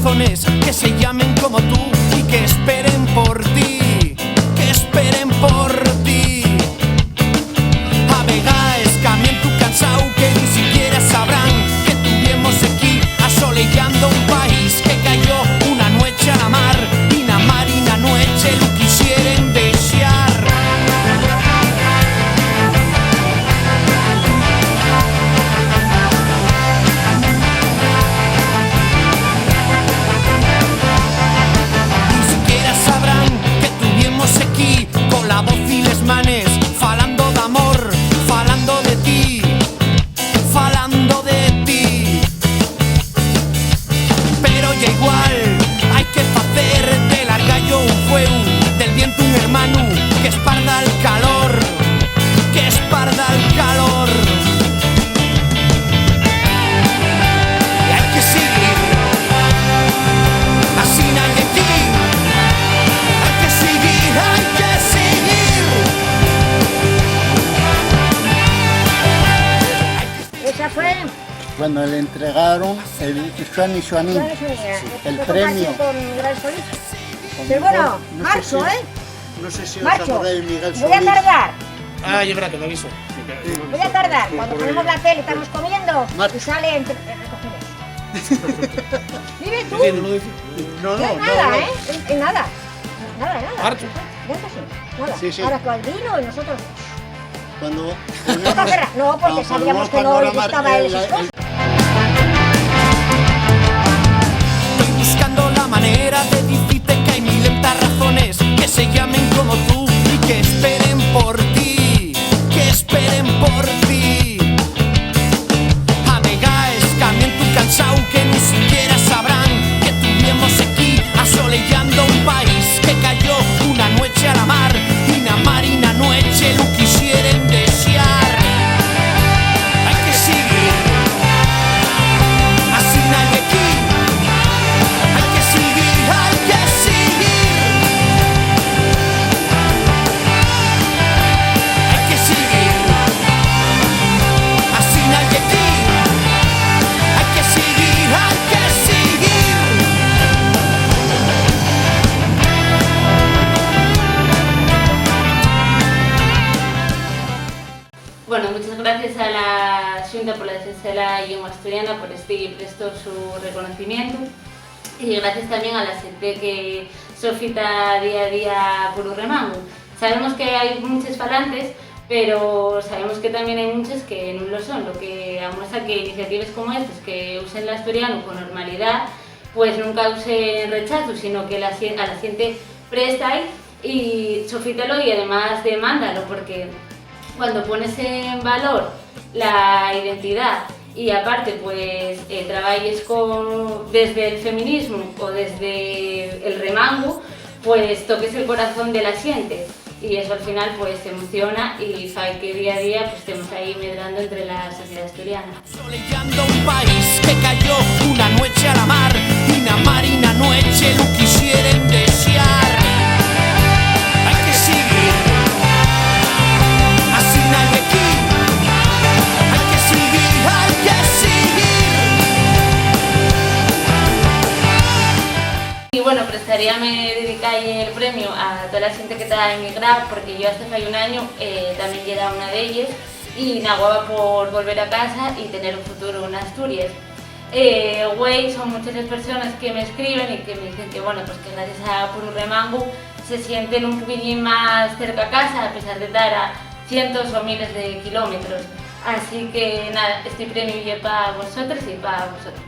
corazones que se llamen como tú y que esperen por ti, que esperen por ti. A vegaes camiento cansao que ni siquiera sabrán que tuvimos aquí asolellando un país que cayó una noche a la mar y na mar y na noche lo quisieren desear. Ni siquiera sabrán que tuvimos aquí con la voz y les manes falando de amor, falando de ti, falando de ti. Pero ya igual hay que facer del argallo un fueu, del viento un hermano que esparda el calor, que esparda el calor. Y hay que seguir, así nadie aquí. Hay que seguir, hay que seguir. Esa fue Cuando le entregaron el Joan y Joanín, el premio. con Miguel Solís. Pero bueno, No sé marcho, si- ¿eh? No sé si os Marcho. acordáis de Miguel Voy a Solís. tardar, Ah, yo espera, que me aviso. voy a tardar. Cuando ponemos la tele, estamos comiendo Marcho. y sale entre recoger. Dime tú. Sí, no lo dice. No, No hay nada, ¿eh? En nada. Nada, nada. Marcho. Ya está así. Nada. Sí, sí. Ahora tú al vino y nosotros. Cuando Boca cerrada. No, porque sabíamos que no le gustaba él esas cosas. Estoy buscando la manera de decirte que hay mil lentas razones que se llamen como tú y que esperen por ti, que esperen por ti. A vegaes camiento cansao que ni siquiera sabrán que tuvimos aquí asolellando un país que cayó una noche a la mar y na noche lo quisieren desear. Hay que seguir, así nadie aquí. Hay que seguir, hay que seguir. Hay que seguir, así nadie aquí. Hay que seguir, hay que seguir. Bueno, muchas gracias a la Xunta por la defensa de la lengua asturiana, por este presto su reconocimiento, y gracias también a la gente que sofita día a día por un remango. Sabemos que hay muchos falantes, pero sabemos que también hay muchos que no lo son, lo que demuestra que iniciativas como estas, que usen el asturiano con normalidad, pues no causen rechazo, sino que a la gente presta y sofítalo y además demándalo, porque cuando pones en valor la identidad y aparte pues trabajes desde el feminismo o desde el remango, pues toques el corazón de la gente y eso al final pues te emociona y hace que día a día pues estemos ahí medrando entre la sociedad asturiana. Asolellando un país que cayó una noche a la mar y na noche lo quisieren desear. Hay que seguir, así nadie aquí. Hay que seguir, hay que seguir. Y bueno, prestaríame dedicar el premio a toda la gente que está emigrada, porque yo hasta hace un año también era una de ellas y naguaba por volver a casa y tener un futuro en Asturias. Güey, son muchas las personas que me escriben y que me dicen que bueno, pues que gracias a Por un Remango se sienten un poquitín más cerca a casa, a pesar de estar a cientos o miles de kilómetros. Así que nada, este premio es para vosotros y para vosotros.